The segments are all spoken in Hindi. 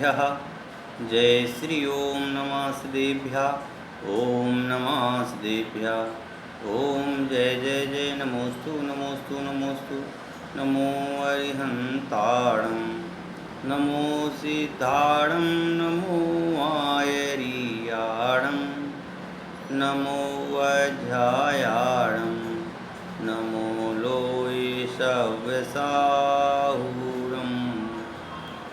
नमस्तेभ्यः। जय श्री ओम नमस्तेभ्यः। ओम नमस्तेभ्यः। ओम जय जय जय नमोस्तु नमोस्तु नमोस्तु। नमो अरिहंताणं नमो सिद्धाणं नमो आयरियाणं नमो वज्रायाणं नमो लोयशव्यसाहुरं।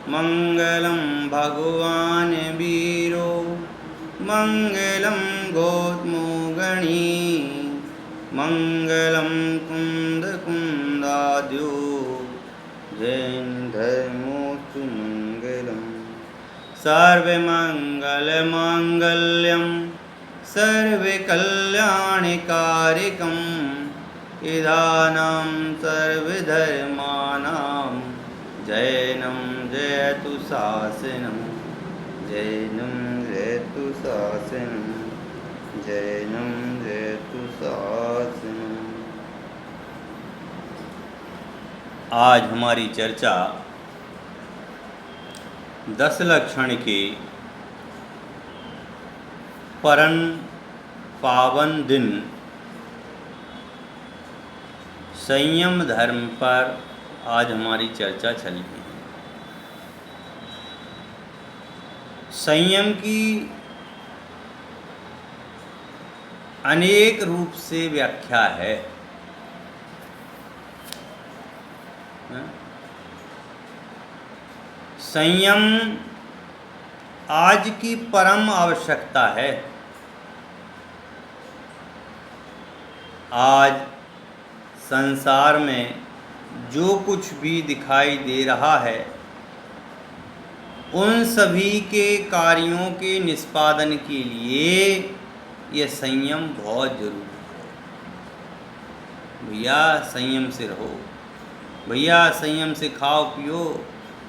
मंगलं भगवान् वीरो मंगलं गौतमोगणी मंगलं कुन्दकुन्दाद्यो जैन धर्मोऽस्तु मंगलम्। सर्वमङ्गलमाङ्गल्यं सर्वकल्याणकारिकम् इदानं सर्वधर्माणां जैनं जयतु शासनं जैनं जयतु शासनं जैनं जयतु शासनं। आज हमारी चर्चा 10 लक्षण के परम पावन दिन संयम धर्म पर आज हमारी चर्चा चल रही है। संयम की अनेक रूप से व्याख्या है। संयम आज की परम आवश्यकता है। आज संसार में जो कुछ भी दिखाई दे रहा है उन सभी के कार्यों के निष्पादन के लिए यह संयम बहुत जरूरी है। भैया संयम से रहो, भैया संयम से खाओ पियो,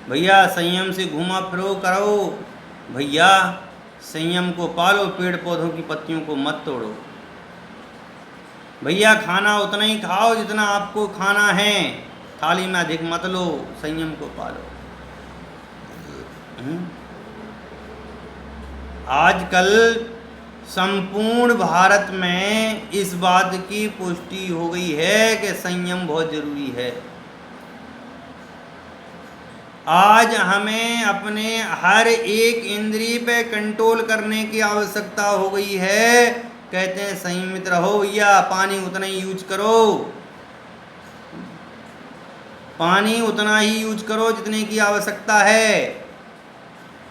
भैया संयम से घूमा फिरो करो, भैया संयम को पालो, पेड़ पौधों की पत्तियों को मत तोड़ो, भैया खाना उतना ही खाओ जितना आपको खाना है, थाली में अधिक मत लो, संयम को पालो। आजकल संपूर्ण भारत में इस बात की पुष्टि हो गई है कि संयम बहुत जरूरी है। आज हमें अपने हर एक इंद्रिय पे कंट्रोल करने की आवश्यकता हो गई है। कहते हैं संयमित रहो भैया, पानी उतना ही यूज करो, पानी उतना ही यूज करो जितने की आवश्यकता है,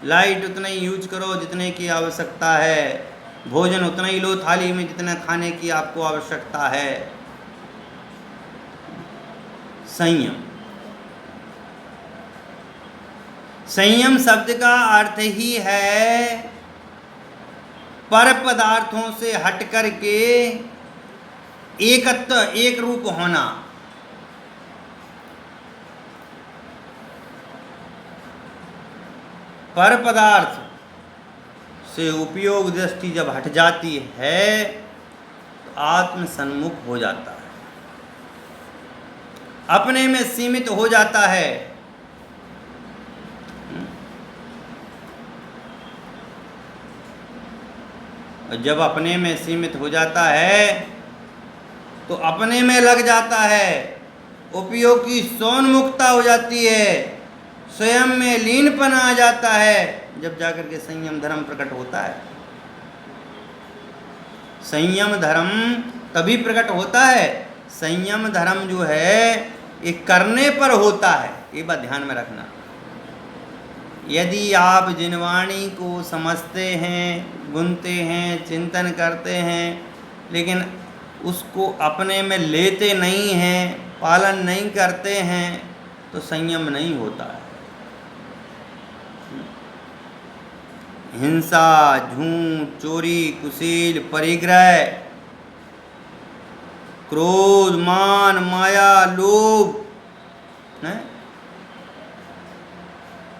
लाइट उतना ही यूज करो जितने की आवश्यकता है, भोजन उतना ही लो थाली में जितना खाने की आपको आवश्यकता है। संयम, संयम शब्द का अर्थ ही है पर पदार्थों से हट करके एकत्व एक रूप होना। पर पदार्थ से उपयोग दृष्टि जब हट जाती है तो आत्म सन्मुख हो जाता है, अपने में सीमित हो जाता है। जब अपने में सीमित हो जाता है तो अपने में लग जाता है, उपयोग की सोन्मुखता हो जाती है, स्वयं में लीनपन आ जाता है, जब जाकर के संयम धर्म प्रकट होता है। संयम धर्म तभी प्रकट होता है, संयम धर्म जो है ये करने पर होता है। ये बात ध्यान में रखना। यदि आप जिनवाणी को समझते हैं, गुनते हैं, चिंतन करते हैं, लेकिन उसको अपने में लेते नहीं हैं, पालन नहीं करते हैं, तो संयम नहीं होता है। हिंसा, झूठ, चोरी, कुशील, परिग्रह, क्रोध, मान, माया, लोभ,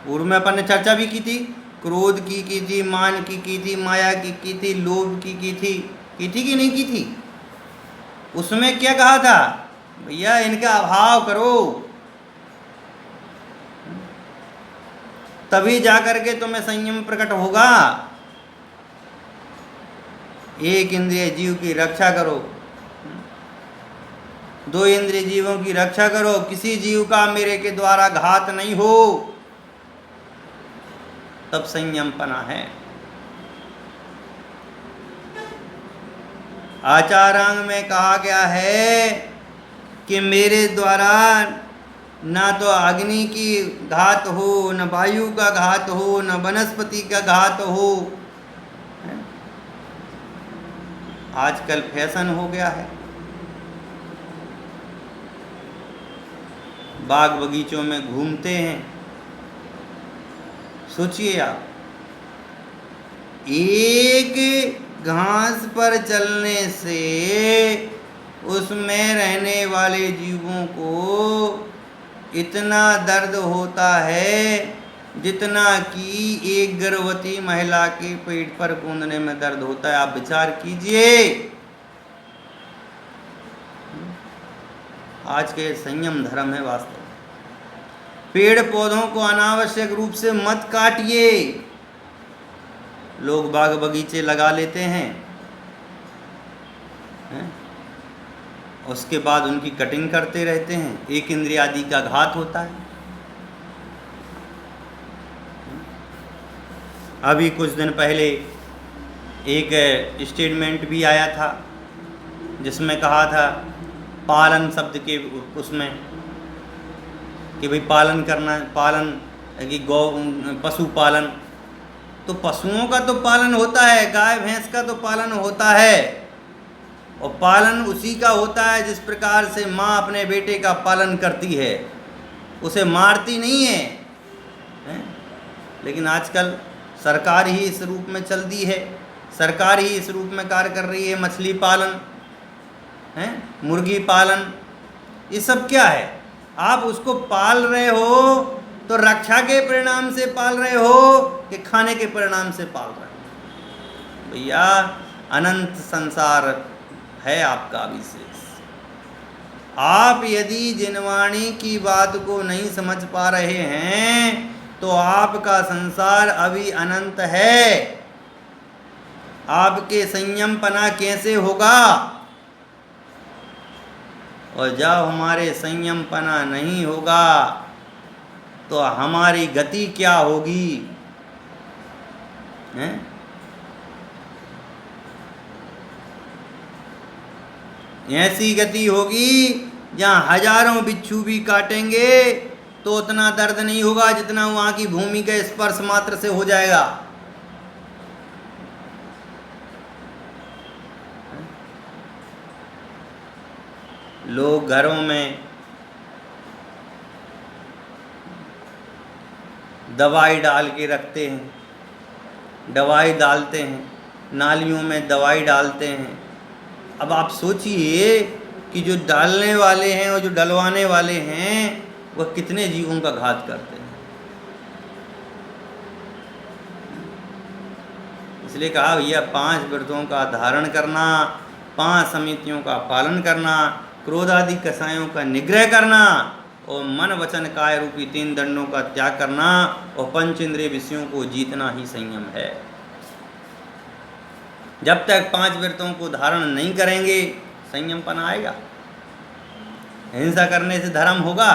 पूर्व में अपन ने चर्चा भी की थी। क्रोध की थी, मान की थी, माया की थी, लोभ की थी कि नहीं की थी? उसमें क्या कहा था? भैया इनका अभाव करो। तभी जाकर के तुम्हें संयम प्रकट होगा। एक इंद्रिय जीव की रक्षा करो, 2 इंद्रिय जीवों की रक्षा करो, किसी जीव का मेरे के द्वारा घात नहीं हो, तब संयमपना है। आचारांग में कहा गया है कि मेरे द्वारा ना तो अग्नि की घात हो, न वायु का घात हो, न वनस्पति का घात हो। आजकल फैशन हो गया है, बाग बगीचों में घूमते हैं। सोचिए आप, एक घास पर चलने से उसमें रहने वाले जीवों को इतना दर्द होता है जितना कि एक गर्भवती महिला के पेट पर कूदने में दर्द होता है। आप विचार कीजिए। आज के संयम धर्म है वास्तव में। पेड़ पौधों को अनावश्यक रूप से मत काटिए। लोग बाग बगीचे लगा लेते हैं, उसके बाद उनकी कटिंग करते रहते हैं, एक इंद्रिय आदि का घात होता है। अभी कुछ दिन पहले एक स्टेटमेंट भी आया था जिसमें कहा था पालन शब्द के उसमें कि भाई पालन करना, पालन कि गौ पशु पालन, तो पशुओं का तो पालन होता है, गाय भैंस का तो पालन होता है, और पालन उसी का होता है जिस प्रकार से माँ अपने बेटे का पालन करती है, उसे मारती नहीं है, लेकिन आजकल सरकार ही इस रूप में चल दी है, सरकार ही इस रूप में कार्य कर रही है। मछली पालन है, मुर्गी पालन, ये सब क्या है? आप उसको पाल रहे हो तो रक्षा के परिणाम से पाल रहे हो कि खाने के परिणाम से पाल रहे हो? भैया अनंत संसार है आपका विशेष। आप यदि जिनवाणी की बात को नहीं समझ पा रहे हैं तो आपका संसार अभी अनंत है। आपके संयमपना कैसे होगा? और जब हमारे संयमपना नहीं होगा तो हमारी गति क्या होगी? हैं? ऐसी गति होगी जहाँ हजारों बिच्छू भी काटेंगे तो उतना दर्द नहीं होगा जितना वहाँ की भूमि के स्पर्श मात्र से हो जाएगा। लोग घरों में दवाई डाल के रखते हैं, दवाई डालते हैं, नालियों में दवाई डालते हैं। अब आप सोचिए कि जो डालने वाले हैं और जो डलवाने वाले हैं वह कितने जीवों का घात करते हैं। इसलिए कहा भैया 5 व्रतों का धारण करना, 5 समितियों का पालन करना, क्रोध आदि कसायों का निग्रह करना और मन वचन काय रूपी 3 दंडों का त्याग करना और 5 इंद्रिय विषयों को जीतना ही संयम है। जब तक 5 व्रतों को धारण नहीं करेंगे संयमपना आएगा। हिंसा करने से धर्म होगा,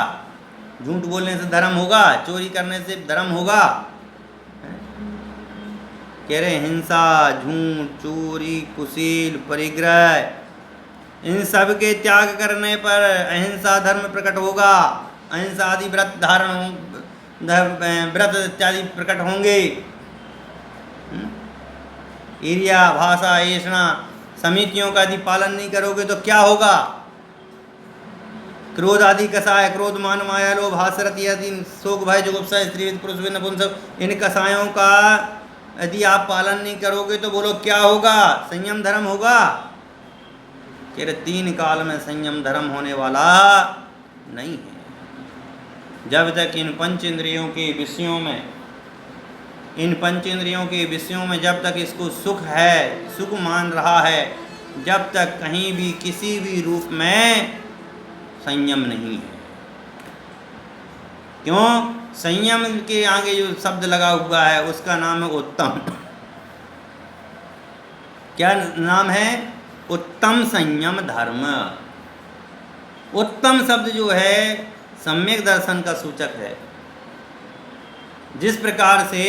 झूठ बोलने से धर्म होगा, चोरी करने से धर्म होगा। कह रहे हिंसा, झूठ, चोरी, कुशील, परिग्रह, इन सब के त्याग करने पर अहिंसा धर्म प्रकट होगा। अहिंसा आदि व्रत धारण, व्रत इत्यादि प्रकट होंगे। ईर्ष्या, भाषा, ऐषणा, समितियों का यदि पालन नहीं करोगे तो क्या होगा? क्रोध आदि कसाय, क्रोध, मान, माया, लोभ, हास्यरति आदि, शोक, भय, जुगुप्सा, स्त्री, पुरुष, नपुंसक, इन कसायों का यदि आप पालन नहीं करोगे तो बोलो क्या होगा? संयम धर्म होगा? कह रहे 3 काल में संयम धर्म होने वाला नहीं है। जब तक इन 5 इंद्रियों के विषयों में, इन 5 इंद्रियों के विषयों में जब तक इसको सुख है, सुख मान रहा है, जब तक कहीं भी किसी भी रूप में संयम नहीं है। क्यों? संयम के आगे जो शब्द लगा हुआ है उसका नाम है उत्तम। क्या नाम है? उत्तम संयम धर्म। उत्तम शब्द जो है सम्यक दर्शन का सूचक है। जिस प्रकार से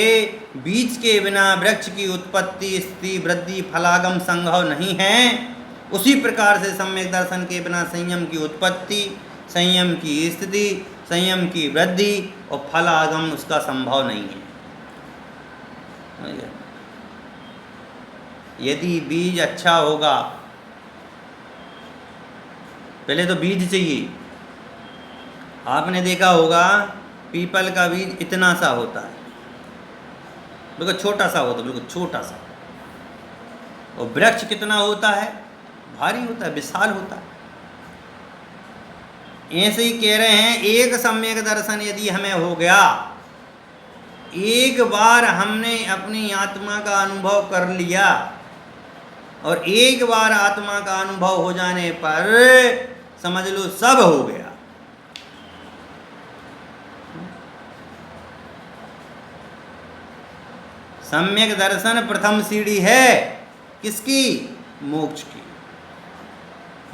बीज के बिना वृक्ष की उत्पत्ति, स्थिति, वृद्धि, फलागम संभव नहीं है, उसी प्रकार से सम्यक दर्शन के बिना संयम की उत्पत्ति, संयम की स्थिति, संयम की वृद्धि और फलागम उसका संभव नहीं है। यदि बीज अच्छा होगा, पहले तो बीज चाहिए। आपने देखा होगा पीपल का बीज इतना सा होता है, बिल्कुल छोटा सा होता है, बिल्कुल छोटा सा। और वृक्ष कितना होता है? भारी होता है, विशाल होता है। ऐसे ही कह रहे हैं, एक सम्यक दर्शन यदि हमें हो गया, एक बार हमने अपनी आत्मा का अनुभव कर लिया, और एक बार आत्मा का अनुभव हो जाने पर समझ लो सब हो गया। सम्यक दर्शन प्रथम सीढ़ी है किसकी? मोक्ष की।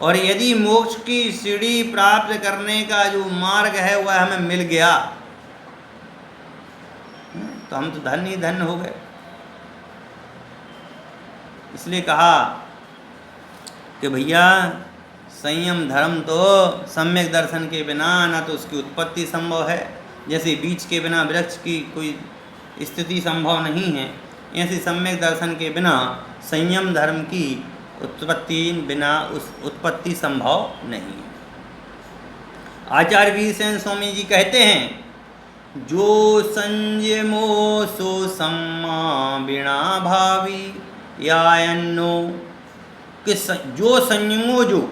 और यदि मोक्ष की सीढ़ी प्राप्त करने का जो मार्ग है वह हमें मिल गया तो हम तो धन्य ही धन्य हो गए। इसलिए कहा कि भैया संयम धर्म तो सम्यक दर्शन के बिना ना तो उसकी उत्पत्ति संभव है, जैसे बीज के बिना वृक्ष की कोई स्थिति संभव नहीं है, ऐसे सम्यक दर्शन के बिना संयम धर्म की उत्पत्ति संभव नहीं है। आचार्य वीरसेन स्वामी जी कहते हैं, जो संयमो सो सम्मा बिना भावी यायन्नो, कि जो संयमो, जो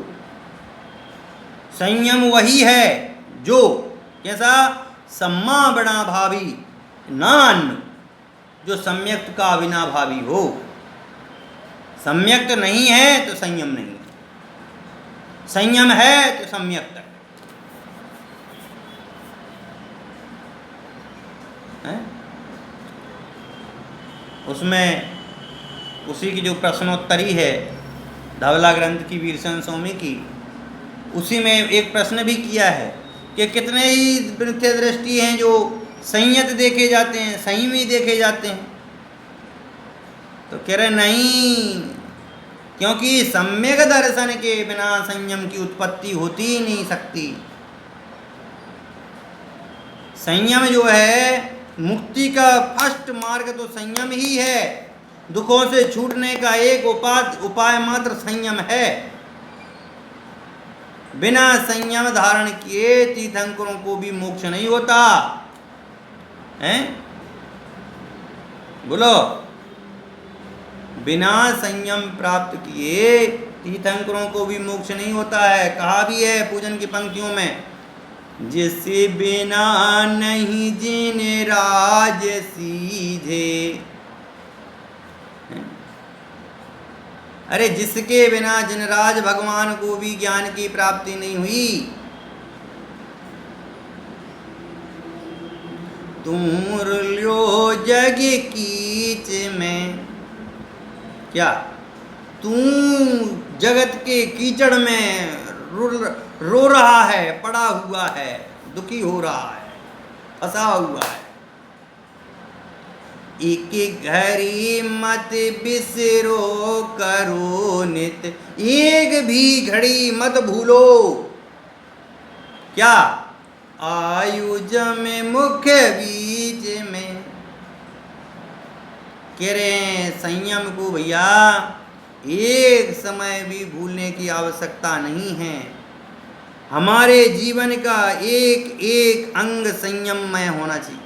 संयम वही है जो कैसा? सम्मा बिना भावी, नान, जो सम्यक्त का बिना भावी हो। सम्यक्त नहीं है तो संयम नहीं है, संयम है तो सम्यक्त है। उसमें उसी की जो प्रश्नोत्तरी है धवला ग्रंथ की वीरसेन स्वामी की, उसी में एक प्रश्न भी किया है कि कितने ही मिथ्या दृष्टि हैं जो संयत देखे जाते हैं, संयमी देखे जाते हैं। तो कह रहे नहीं, क्योंकि सम्यक दर्शन के बिना संयम की उत्पत्ति होती ही नहीं सकती। संयम जो है मुक्ति का फर्स्ट मार्ग तो संयम ही है। दुखों से छूटने का एक उपाय मात्र संयम है। बिना संयम धारण किए तीर्थंकरों को भी मोक्ष नहीं होता है। बोलो, बिना संयम प्राप्त किए तीर्थंकरों को भी मोक्ष नहीं होता है। कहा भी है पूजन की पंक्तियों में, जिससे बिना नहीं जिन राज सीधे। अरे जिसके बिना जिनराज भगवान को भी ज्ञान की प्राप्ति नहीं हुई। तुम लो जग कीच में, क्या तू जगत के कीचड़ में रो रहा है, पड़ा हुआ है, दुखी हो रहा है, फंसा हुआ है। एक घड़ी मत बिसरो करो नित, एक भी घड़ी मत भूलो क्या? आयुज में मुख्य बीच में। कह रहे हैं संयम को भैया एक समय भी भूलने की आवश्यकता नहीं है। हमारे जीवन का एक एक अंग संयममय होना चाहिए।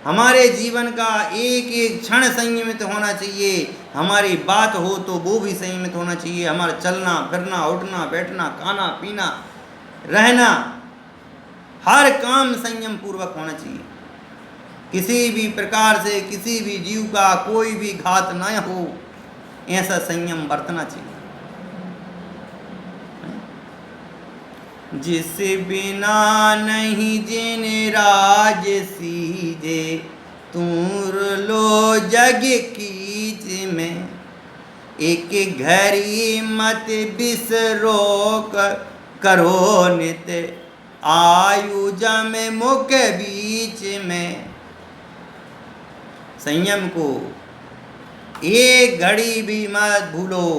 हमारे जीवन का एक एक क्षण संयमित होना चाहिए। हमारी बात हो तो वो भी संयमित होना चाहिए। हमारा चलना फिरना, उठना बैठना, खाना पीना, रहना, हर काम संयम पूर्वक होना चाहिए। किसी भी प्रकार से किसी भी जीव का कोई भी घात न हो, ऐसा संयम बरतना चाहिए। जिस बिना नहीं जिन राज सीजे, तूर लो जग कीच में। एक घड़ी मत बिसरो करो नित, आयु जम मुख बीच में। संयम को एक घड़ी भी मत भूलो,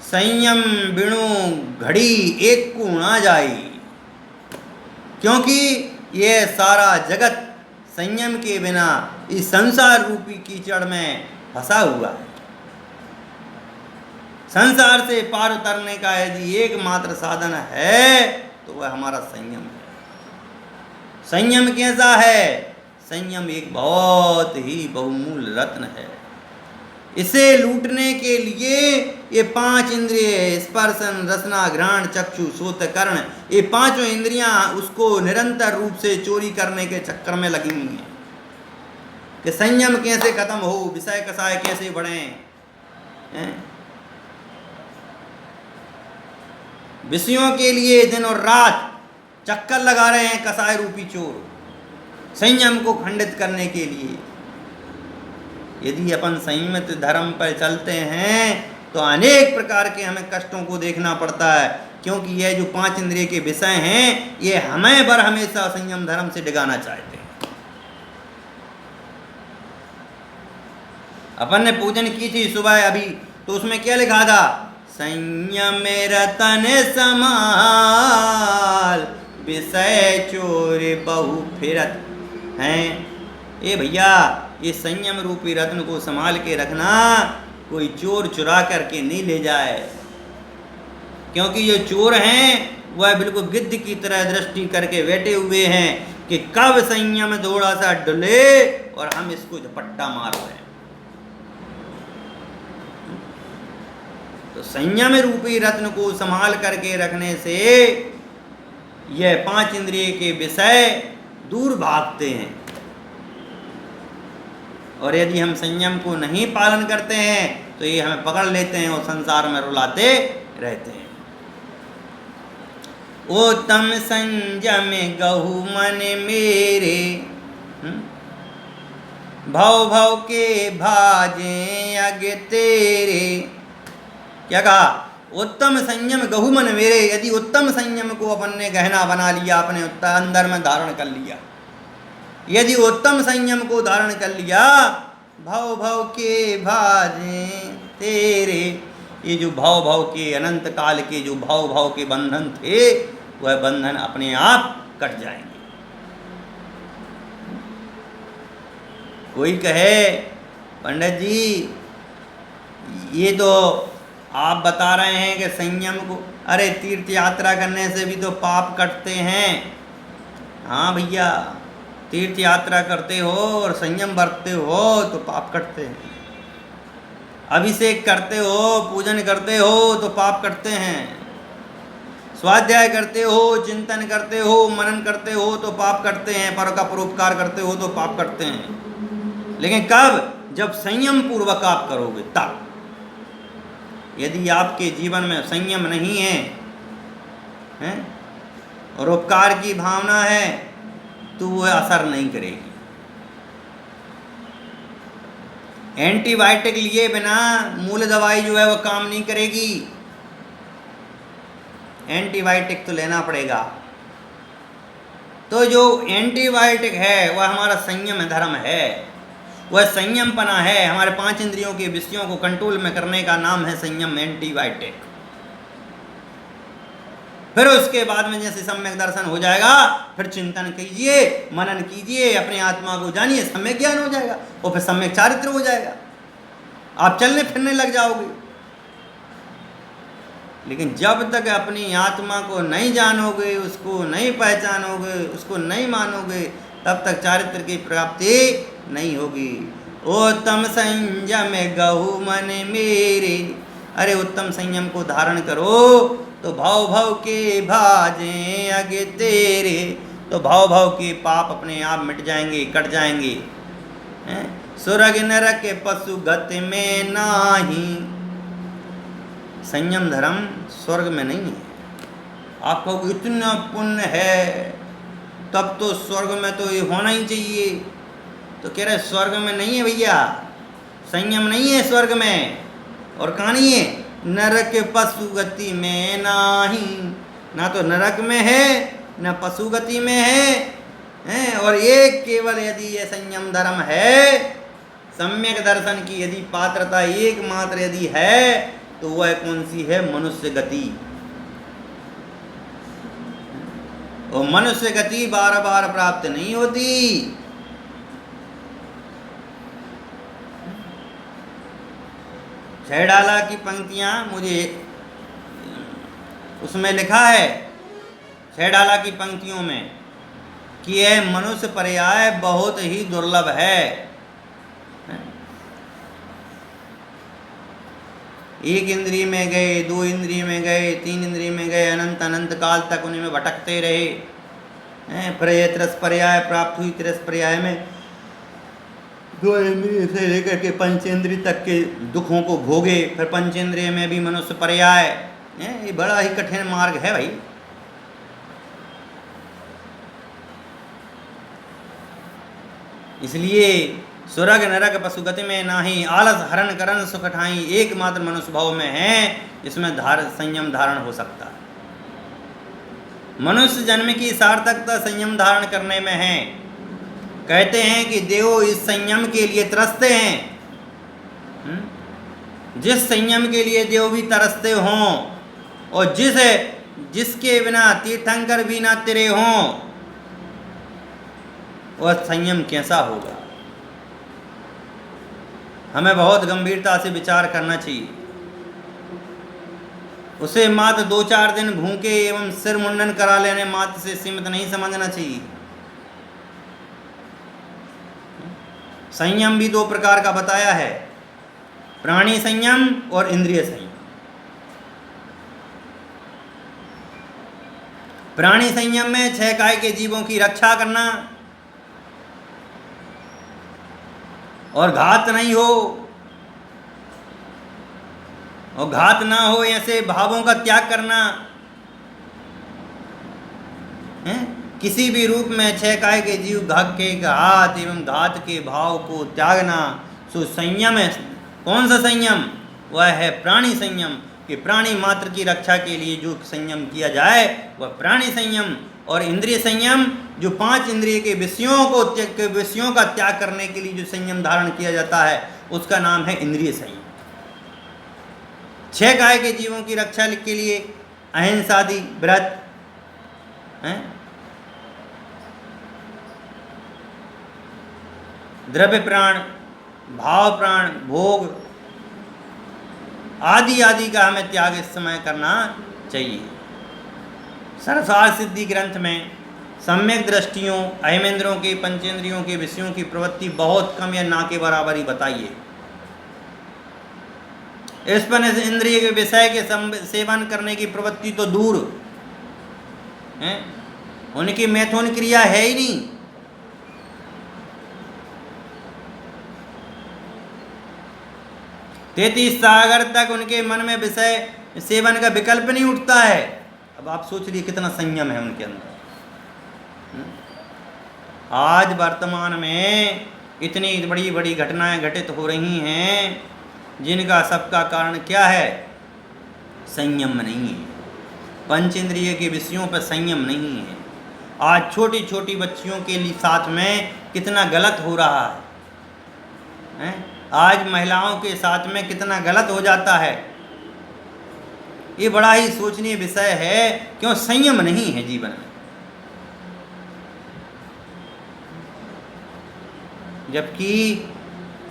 संयम बिनु घड़ी एक को ना जाए, क्योंकि यह सारा जगत संयम के बिना इस संसार रूपी कीचड़ में फंसा हुआ है। संसार से पार उतरने का यदि एकमात्र साधन है तो वह हमारा संयम है। संयम कैसा है? संयम एक बहुत ही बहुमूल्य रत्न है। इसे लूटने के लिए ये 5 इंद्रिय स्पर्शन रसना घ्राण चक्षु सोत कर्ण, ये 5 इंद्रियां उसको निरंतर रूप से चोरी करने के चक्कर में लगी हुई हैं कि संयम कैसे खत्म हो, विषय कसाय कैसे बढ़े। विषयों के लिए दिन और रात चक्कर लगा रहे हैं कसाय रूपी चोर, संयम को खंडित करने के लिए। यदि अपन संयमित धर्म पर चलते हैं तो अनेक प्रकार के हमें कष्टों को देखना पड़ता है, क्योंकि यह जो 5 इंद्रिय के विषय हैं ये हमें बर हमेशा संयम धर्म से डिगाना चाहते हैं। अपन ने पूजन की थी सुबह अभी, तो उसमें क्या लिखा था? संयम रतन समाल, विषय चोर बहु फिरत हैं। ए भैया, ये संयम रूपी रत्न को संभाल के रखना, कोई चोर चुरा करके नहीं ले जाए, क्योंकि ये चोर हैं वह बिल्कुल गिद्ध की तरह दृष्टि करके बैठे हुए हैं कि कब संयम थोड़ा सा डुले और हम इसको झपट्टा मार रहे हैं। तो संयम रूपी रत्न को संभाल करके रखने से यह 5 इंद्रिय के विषय दूर भागते हैं, और यदि हम संयम को नहीं पालन करते हैं तो ये हमें पकड़ लेते हैं और संसार में रुलाते रहते हैं। उत्तम संयम गहु मन मेरे, भव भव के भाजे अगे तेरे। क्या कहा? उत्तम संयम गहु मन मेरे। यदि उत्तम संयम को अपन ने गहना बना लिया, अपने अंदर में धारण कर लिया, यदि उत्तम संयम को धारण कर लिया, भव भव के भाजे तेरे, ये जो भाव भाव के अनंत काल के जो भाव भाव के बंधन थे वह बंधन अपने आप कट जाएंगे। कोई कहे पंडित जी ये तो आप बता रहे हैं कि संयम को, अरे तीर्थ यात्रा करने से भी तो पाप कटते हैं। हाँ भैया, तीर्थ यात्रा करते हो और संयम बरतते हो तो पाप कटते हैं। अभिषेक करते हो, पूजन करते हो तो पाप कटते हैं। स्वाध्याय करते हो, चिंतन करते हो, मनन करते हो तो पाप कटते हैं। पर का परोपकार करते हो तो पाप कटते हैं। लेकिन कब? जब संयम पूर्वक आप करोगे तब। यदि आपके जीवन में संयम नहीं है, और उपकार की भावना है तो वह असर नहीं करेगी। एंटीबायोटिक लिए बिना मूल दवाई जो है वह काम नहीं करेगी। एंटीबायोटिक तो लेना पड़ेगा। तो जो एंटीबायोटिक है वह हमारा संयम धर्म है, वह संयमपना है। हमारे 5 इंद्रियों के विषयों को कंट्रोल में करने का नाम है संयम, एंटीबायोटिक। फिर उसके बाद में जैसे सम्यक दर्शन हो जाएगा, फिर चिंतन कीजिए, मनन कीजिए, अपने आत्मा को जानिए, सम्यक ज्ञान हो जाएगा और फिर सम्यक चारित्र हो जाएगा। आप चलने फिरने लग जाओगे। लेकिन जब तक अपनी आत्मा को नहीं जानोगे, उसको नहीं पहचानोगे, उसको नहीं मानोगे, तब तक चारित्र की प्राप्ति नहीं होगी। उत्तम संयम गहु मन मेरे, अरे उत्तम संयम को धारण करो तो भाव भाव के भाजे आगे तेरे, तो भाव भाव के पाप अपने आप मिट जाएंगे, कट जाएंगे। सुरग नरक पशु गति में नाही, संयम धर्म स्वर्ग में नहीं है, आप कहो इतना पुण्य है तब तो स्वर्ग में तो ये होना ही चाहिए, तो कह रहे स्वर्ग में नहीं है भैया, संयम नहीं है स्वर्ग में। और कहानी है नरक पशु गति में नाही, ना तो नरक में है न पशु गति में है। और एक केवल यदि ये संयम धर्म है, सम्यक दर्शन की यदि पात्रता एकमात्र यदि है, तो वह कौन सी है? मनुष्य गति। और मनुष्य गति बार बार प्राप्त नहीं होती। छैडाला की पंक्तियां मुझे उसमें लिखा है, छैडाला की पंक्तियों में, कि यह मनुष्य पर्याय बहुत ही दुर्लभ है। एक इंद्रिय में गए, दो इंद्रिय में गए, तीन इंद्रिय में गए, अनंत अनंत काल तक उन्हीं में भटकते रहे। फिर ये तिरस पर्याय प्राप्त हुई, तिरस पर्याय में दो इंद्रिय से लेकर के पंचेंद्रिय तक के दुखों को भोगे। फिर पंचेंद्रिय में भी मनुष्य पर्याय, ये बड़ा ही कठिन मार्ग है भाई। इसलिए स्वर्ग नरक पशुगति में नाही, आलस हरण करण सुख ठाई, एकमात्र मनुष्य भाव में है इसमें संयम धारण हो सकता है। मनुष्य जन्म की सार्थकता संयम धारण करने में है। कहते हैं कि देव इस संयम के लिए तरसते हैं। जिस संयम के लिए देव भी तरसते हों, और जिसके बिना तीर्थंकर भी ना तिरे हों, वह संयम कैसा होगा? हमें बहुत गंभीरता से विचार करना चाहिए। उसे मात्र 2-4 दिन भूखे एवं सिर मुंडन करा लेने मात्र से सीमित नहीं समझना चाहिए। संयम भी 2 प्रकार का बताया है, प्राणी संयम और इंद्रिय संयम। प्राणी संयम में 6 काय के जीवों की रक्षा करना और घात नहीं हो, और घात ना हो ऐसे भावों का त्याग करना है। किसी भी रूप में 6 काय के जीव घात के घात एवं घात के भाव को त्यागना, सो संयम है। कौन सा संयम? वह है प्राणी संयम, कि प्राणी मात्र की रक्षा के लिए जो संयम किया जाए वह प्राणी संयम। और इंद्रिय संयम, जो 5 इंद्रिय के विषयों का त्याग करने के लिए जो संयम धारण किया जाता है, उसका नाम है इंद्रिय संयम। 6 काय के जीवों की रक्षा के लिए अहिंसादि व्रत हैं, द्रव्य प्राण, भाव प्राण, भोग आदि आदि का हमें त्याग इस समय करना चाहिए। सरसार सिद्धि ग्रंथ में सम्यक दृष्टियों, अहिमेंद्रों के, पंचेंद्रियों के विषयों की प्रवृत्ति बहुत कम या ना के बराबर ही बताइए। इस पर इंद्रिय के विषय के सेवन करने की प्रवृत्ति तो दूर है, उनकी मैथुन क्रिया है ही नहीं। तैतीस सागर तक उनके मन में विषय सेवन का विकल्प नहीं उठता है। अब आप सोच लीजिए कितना संयम है उनके अंदर। आज वर्तमान में इतनी बड़ी बड़ी घटनाएं घटित हो रही हैं, जिनका सबका कारण क्या है? संयम नहीं है। पंचेंद्रिय के विषयों पर संयम नहीं है। आज छोटी छोटी बच्चियों के लिए साथ में कितना गलत हो रहा है? आज महिलाओं के साथ में कितना गलत हो जाता है। ये बड़ा ही सोचनीय विषय है। क्यों? संयम नहीं है जीवन में। जबकि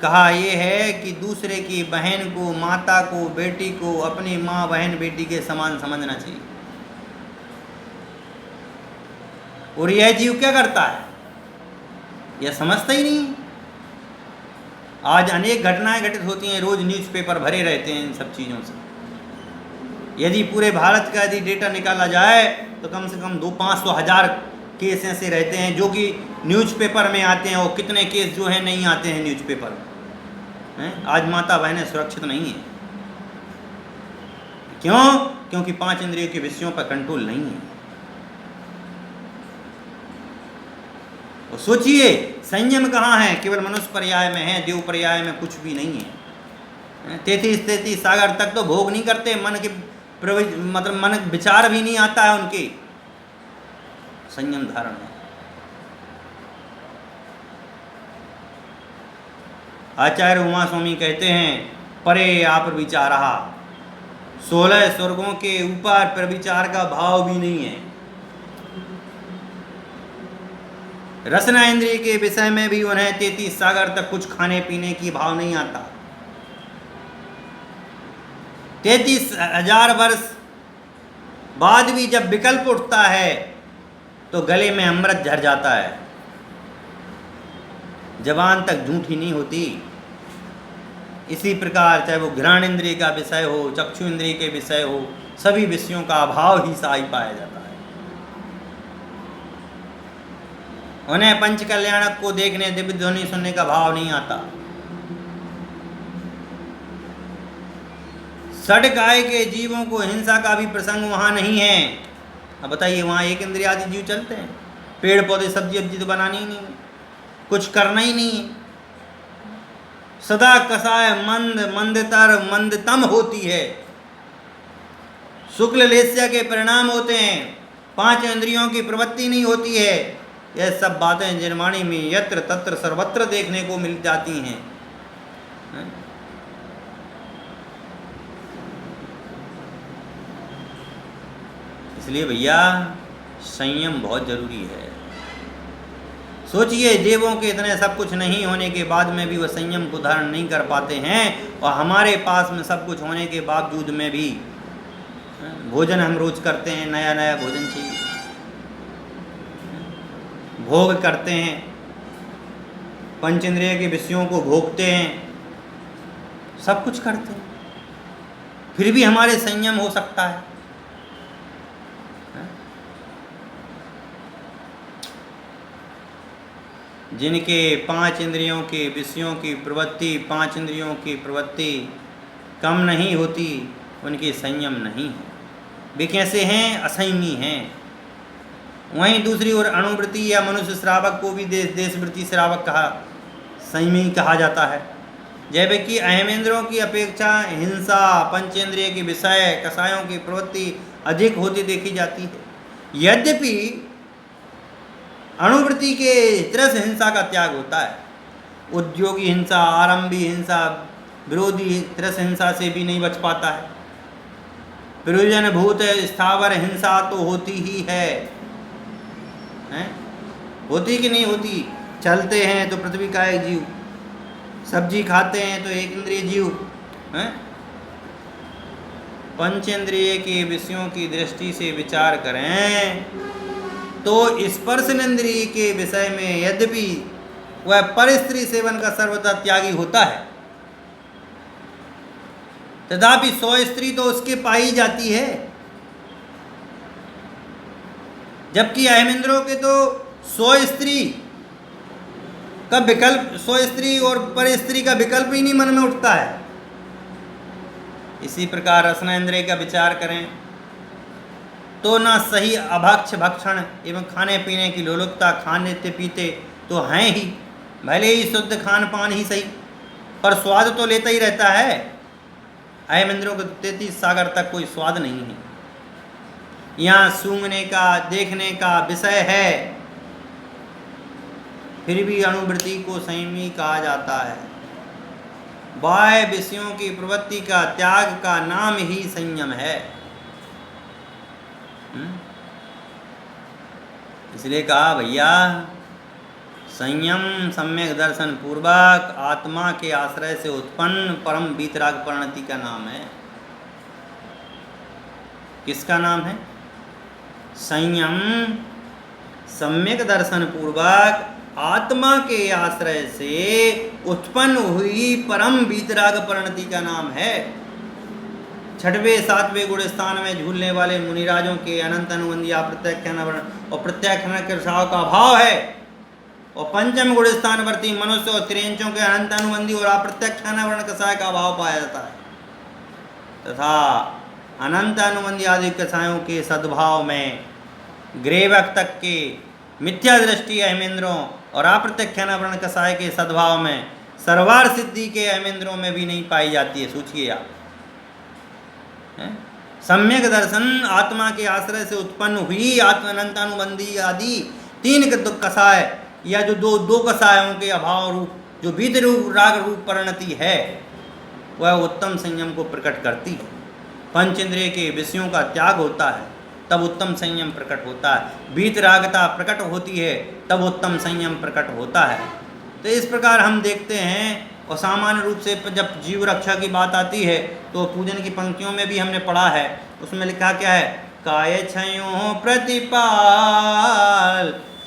कहा यह है कि दूसरे की बहन को, माता को, बेटी को अपनी माँ, बहन, बेटी के समान समझना चाहिए। और यह जीव क्या करता है? यह समझता ही नहीं। आज अनेक घटनाएं घटित होती हैं, रोज न्यूज़पेपर भरे रहते हैं इन सब चीज़ों से। यदि पूरे भारत का यदि डेटा निकाला जाए तो कम से कम 200-500 हज़ार केस ऐसे रहते हैं जो कि न्यूज़पेपर में आते हैं, और कितने केस जो हैं नहीं आते हैं न्यूज़पेपर में। आज माता बहनें सुरक्षित नहीं हैं। क्यों? क्योंकि 5 इंद्रियों के विषयों पर कंट्रोल नहीं है। और सोचिए संयम कहाँ है? केवल मनुष्य पर्याय में है, देव पर्याय में कुछ भी नहीं है। 33 सागर तक तो भोग नहीं करते, मन के मतलब मन विचार भी नहीं आता है उनके, संयम धारण है। आचार्य उमा स्वामी कहते हैं, परे आप विचारहा, 16 स्वर्गों के ऊपर प्रविचार का भाव भी नहीं है। रसना इंद्रिय के विषय में भी उन्हें 33 सागर तक कुछ खाने पीने की भाव नहीं आता। 33,000 वर्ष बाद भी जब विकल्प उठता है तो गले में अमृत झर जाता है, जबान तक झूठी नहीं होती। इसी प्रकार चाहे वो घ्राण इंद्रिय का विषय हो, चक्षु इंद्रिय के विषय हो, सभी विषयों का अभाव ही साई पाया जाता है। उन्हें पंच कल्याणक को देखने, दिव्य ध्वनि सुनने का भाव नहीं आता। षडकाय के जीवों को हिंसा का भी प्रसंग वहाँ नहीं है। अब बताइए, वहाँ एक इंद्रियादि जीव चलते हैं, पेड़ पौधे सब्जी अब्जी तो बनानी ही नहीं, कुछ करना ही नहीं है। सदा कसाय मंद मंदतर मंदतम होती है, शुक्ल लेस्या के परिणाम होते हैं, 5 इंद्रियों की प्रवृत्ति नहीं होती है। यह सब बातें जिनवाणी में यत्र तत्र सर्वत्र देखने को मिल जाती हैं। इसलिए भैया संयम बहुत जरूरी है। सोचिए, देवों के इतने सब कुछ नहीं होने के बाद में भी वह संयम को धारण नहीं कर पाते हैं, और हमारे पास में सब कुछ होने के बावजूद में भी भोजन हम रोज करते हैं, नया नया भोजन चाहिए, भोग करते हैं, पंचेंद्रिय के विषयों को भोगते हैं, सब कुछ करते हैं, फिर भी हमारे संयम हो सकता है? जिनके 5 इंद्रियों के विषयों की प्रवृत्ति, 5 इंद्रियों की प्रवृत्ति कम नहीं होती, उनके संयम नहीं है। वे कैसे हैं? असंयमी हैं। वहीं दूसरी ओर अणुवृत्ति या मनुष्य श्रावक को भी देशवृत्ति श्रावक कहा, संयमी कहा जाता है। जबकि अहमेंद्रों की अपेक्षा हिंसा, पंचेंद्रिय के विषय, कसायों की प्रवृत्ति अधिक होती देखी जाती है। यद्यपि अणुवृत्ति के तरह से हिंसा का त्याग होता है, उद्योगी हिंसा, आरंभी हिंसा, विरोधी तरह से हिंसा से भी नहीं बच पाता है। प्रयोजन भूत स्थावर हिंसा तो होती ही है, होती कि नहीं होती? चलते हैं तो पृथ्वी का एक जीव, सब्जी खाते हैं तो एक इंद्रिय जीव, पंचेंद्रिय के विषयों की दृष्टि से विचार करें तो स्पर्शनेंद्रिय के विषय में यद्यपि वह परस्त्री सेवन का सर्वथा त्यागी होता है, तथापि 100 स्त्री तो उसके पाई जाती है, जबकि अहमेंद्रों के तो 100 स्त्री का विकल्प, 100 स्त्री और पर स्त्री का विकल्प ही नहीं मन में उठता है। इसी प्रकार रसनेंद्रिय का विचार करें तो ना सही अभक्ष भक्षण एवं खाने पीने की लोलुपता, खाने पीते तो हैं ही, भले ही शुद्ध खान पान ही सही, पर स्वाद तो लेता ही रहता है। अहमेंद्रों को 33 सागर तक कोई स्वाद नहीं है। यहाँ सूंघने का, देखने का विषय है, फिर भी अणुवृत्ति को संयमी कहा जाता है। बाह्य विषयों की प्रवृत्ति का त्याग का नाम ही संयम है। इसलिए कहा भैया, संयम सम्यक दर्शन पूर्वक आत्मा के आश्रय से उत्पन्न परम वीतराग परिणति का नाम है। किसका नाम है? संयम सम्यक दर्शन पूर्वक आत्मा के आश्रय से उत्पन्न हुई परम वीतराग परिणति का नाम है। 6वें 7वें गुण स्थान में झूलने वाले मुनिराजों के अनंत अनुबंधी अप्रत्याख्यान और प्रत्याख्यान के का भाव है, और 5वें गुण स्थानवर्ती मनुष्य और त्रियंचों के अनंत अनुबंधी और अप्रत्याख्यान वर्ण कसाय का भाव पाया जाता है। तथा अनंत अनुबंधी आदि कसायों के सद्भाव में ग्रेवक तक के मिथ्या दृष्टि अहमेंद्रों और अप्रत्यक्षण वर्ण कसाय के सद्भाव में सर्वार सिद्धि के अहमेंद्रों में भी नहीं पाई जाती है। सोचिए आप, सम्यक दर्शन आत्मा के आश्रय से उत्पन्न हुई अनंतानुबंधी आदि तीन कसाय या जो दो कसायों के अभाव रूप जो बीत रूप राग रूप परिणति है वह उत्तम संयम को प्रकट करती है। पंच इंद्रिय के विषयों का त्याग होता है तब उत्तम संयम प्रकट होता है। बीत रागता प्रकट होती है तब उत्तम संयम प्रकट होता है। तो इस प्रकार हम देखते हैं। और सामान्य रूप से जब जीव रक्षा की बात आती है तो पूजन की पंक्तियों में भी हमने पढ़ा है, उसमें लिखा क्या है, काय छयों प्रतिपाल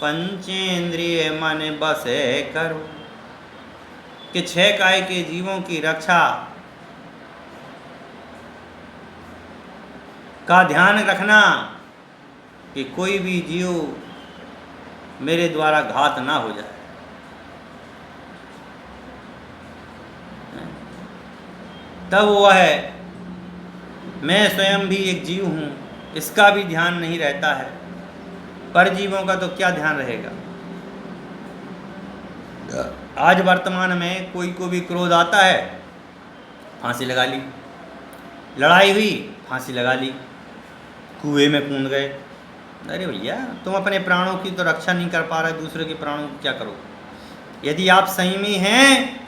पंचेंद्रिय मन बसे करो, कि 6 काय के जीवों की रक्षा का ध्यान रखना कि कोई भी जीव मेरे द्वारा घात ना हो जाए। तब वह है मैं स्वयं भी एक जीव हूँ, इसका भी ध्यान नहीं रहता है। पर जीवों का तो क्या ध्यान रहेगा। आज वर्तमान में कोई को भी क्रोध आता है, फांसी लगा ली, लड़ाई हुई फांसी लगा ली, कुएं में कूद गए। अरे भैया, तुम अपने प्राणों की तो रक्षा नहीं कर पा रहे, दूसरे के प्राणों की क्या करो। यदि आप संयमी हैं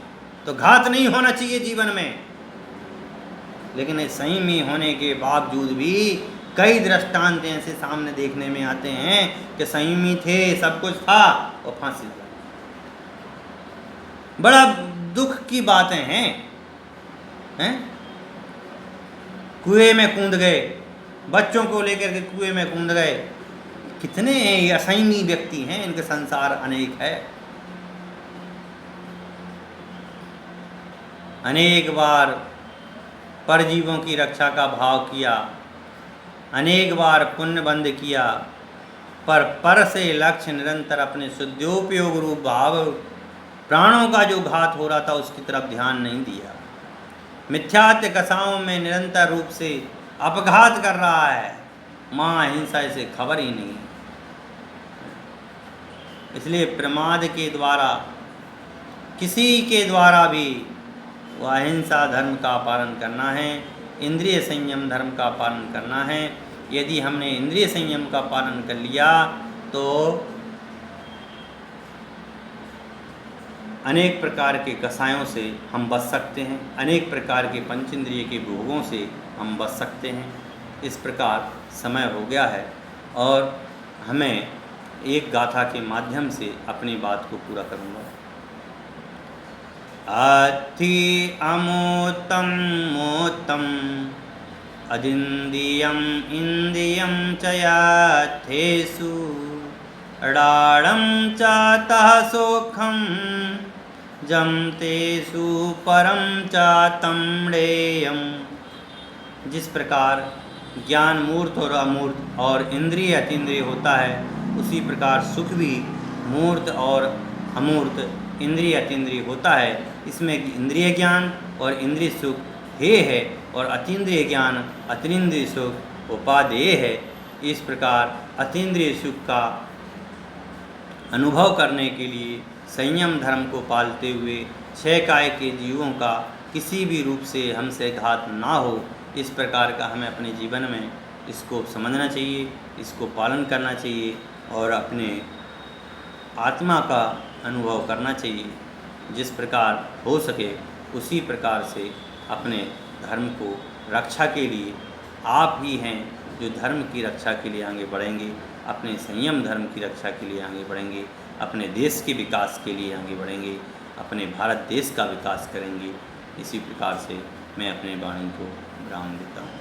तो घात नहीं होना चाहिए जीवन में, लेकिन संयमी होने के बावजूद भी कई दृष्टांत ऐसे सामने देखने में आते हैं कि संयमी थे, सब कुछ था और फांसी लगा। बड़ा दुख की बातें हैं। कुएं में कूद गए, बच्चों को लेकर के कुएं में कूद गए। कितने असंयमी व्यक्ति हैं, इनके संसार अनेक है। अनेक बार परजीवों की रक्षा का भाव किया, अनेक बार पुण्य बंद किया, पर से लक्ष्य निरंतर अपने शुद्धोपयोग रूप भाव प्राणों का जो घात हो रहा था उसकी तरफ ध्यान नहीं दिया। मिथ्यात्व कसाओं में निरंतर रूप से अपघात कर रहा है, माँ हिंसा से खबर ही नहीं। इसलिए प्रमाद के द्वारा किसी के द्वारा भी वह अहिंसा धर्म का पालन करना है, इंद्रिय संयम धर्म का पालन करना है। यदि हमने इंद्रिय संयम का पालन कर लिया तो अनेक प्रकार के कसायों से हम बच सकते हैं, अनेक प्रकार के पंचेंद्रिय के भोगों से हम बच सकते हैं। इस प्रकार समय हो गया है और हमें एक गाथा के माध्यम से अपनी बात को पूरा करूँगा। अथि अमोतम मोतम अदिंदियम इंदियम चयाथेषु अडाड़म चातः सोखम जमतेषु परम चातम्रेयम। जिस प्रकार ज्ञान मूर्त और अमूर्त और इंद्रिय अतीन्द्रिय होता है, उसी प्रकार सुख भी मूर्त और अमूर्त इंद्रिय अतीन्द्रिय होता है। इसमें इंद्रिय ज्ञान और इंद्रिय सुख हे है और अतीन्द्रिय ज्ञान अतीन्द्रिय सुख उपादेय है। इस प्रकार अतीन्द्रिय सुख का अनुभव करने के लिए संयम धर्म को पालते हुए 6 काय के जीवों का किसी भी रूप से हमसे घात ना हो, इस प्रकार का हमें अपने जीवन में इसको समझना चाहिए, इसको पालन करना चाहिए और अपने आत्मा का अनुभव करना चाहिए। जिस प्रकार हो सके उसी प्रकार से अपने धर्म को रक्षा के लिए आप ही हैं जो धर्म की रक्षा के लिए आगे बढ़ेंगे, अपने संयम धर्म की रक्षा के लिए आगे बढ़ेंगे, अपने देश के विकास के लिए आगे बढ़ेंगे, अपने भारत देश का विकास करेंगे। इसी प्रकार से मैं अपने वाणी को विराम देता हूँ।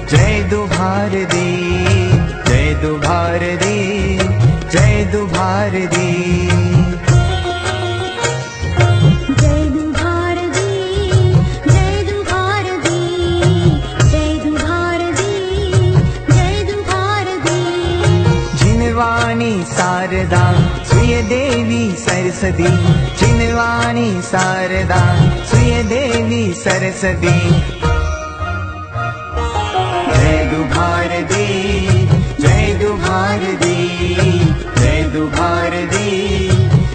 जय दो भारती, जय दो भारती। भारती। जय दु भारती, जय दु भारती, जय दु भारती, जय दु भारती। जिनवाणी शारदा सुय देवी सरस्वती, जिनवाणी शारदा सुय देवी सरस्वती। जय दु भारती, जय दु भारती, जय दु भारती,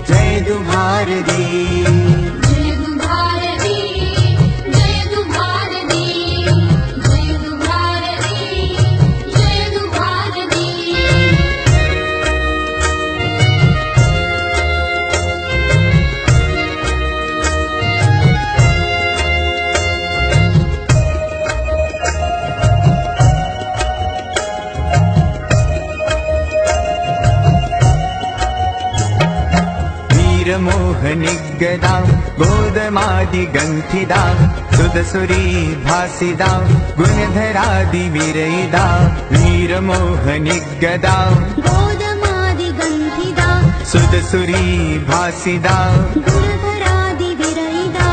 जय दु भारती। जय दु भारती, जय दु भारती, जय दु भारती, जय दु भारती। वीरमोहनिगदा गोदमादिगन्थिदा सुदसुरी भासिदा गुणधरादिविरयिदा। वीरमोहनिगदा गोदमादिगन्थिदा सुदसुरी भासिदा गुणधरादिविरयिदा।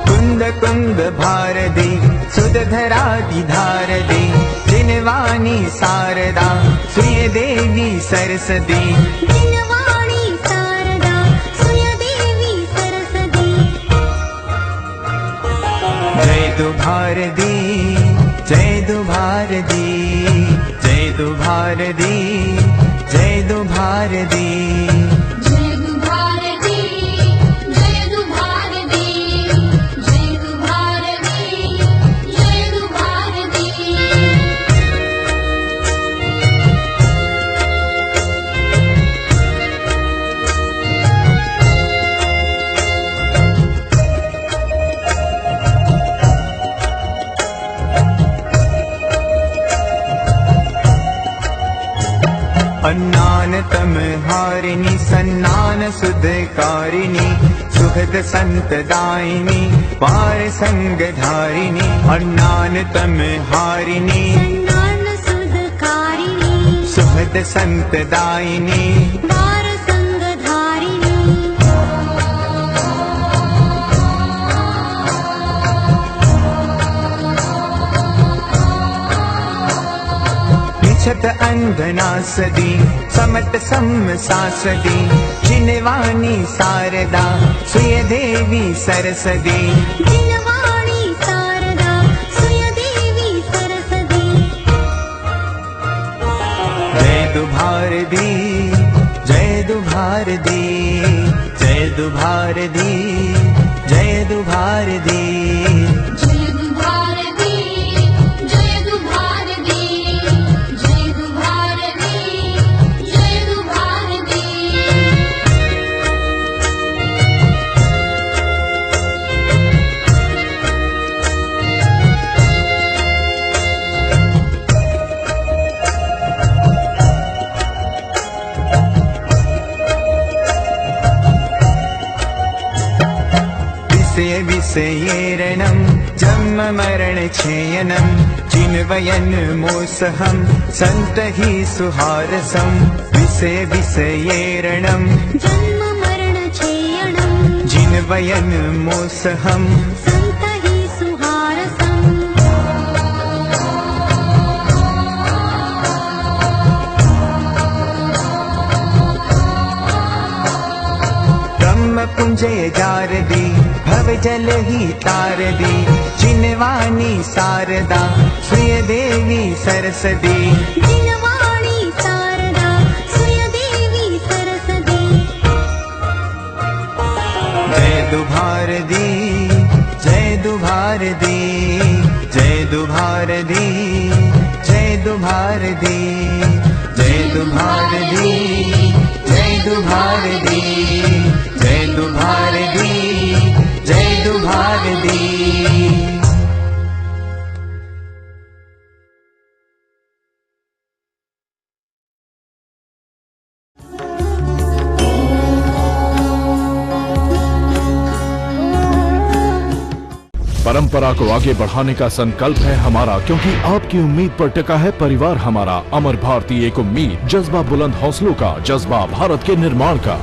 कुन्द कुन्द भारती सुदधरादिधारती। जिनवाणी शारदा सुय देवी सरस्वती। जिनवाणी शारदा सुय देवी सरस्वती। जय दु भारती, जय दु भारती, जय दु भारती, जय दु भारती। जय दु भारती, जय दु भारती, जय दु भारती, जय दु भारती। अन्नानतम हारिणी सन्नान सुधकारिणी सुखद संतदायिनी पार संगधारिणी। अन्नानतम हारिणी सन्नान सुधकारिणी सुखद संतदायिनी वार संगधारिणी। निछत अंधनासदी समत सम्सासदी। जिनवाणी शारदा सुय देवी सरस्वती। जिनवाणी शारदा सुय देवी सरस्वती। जय दु भारती, जय दु भारती, जय दु भारती, जय दु भारती। जय दु भारती, जय दु भारती, जय दु भारती, जय दु भारती। विषय विषयेरणं जन्म मरण छेयनं। जिनवयन मोसहं सन्तहि सुहारसं। विषय विषयेरणं जन्म मरण छेयणं जिनवयन मोसहं सन्तहि सुहारसम्। ब्रह्मपुञ्जय जारदी भवजल ही तारदी। जिनवाणी शारदा सुय देवी सरस्वती। जिनवाणी शारदा सुय देवी सरस्वती। जय दु भारती, जय दु भारती, जय दु भारती, जय दु भारती। जय दु भारती, जय दु भारती, जय दु भारती, जय दु भारती। परम परंपरा को आगे बढ़ाने का संकल्प है हमारा, क्योंकि आपकी उम्मीद पर टिका है परिवार हमारा। अमर भारती एक उम्मीद, जज्बा बुलंद हौसलों का, जज्बा भारत के निर्माण का।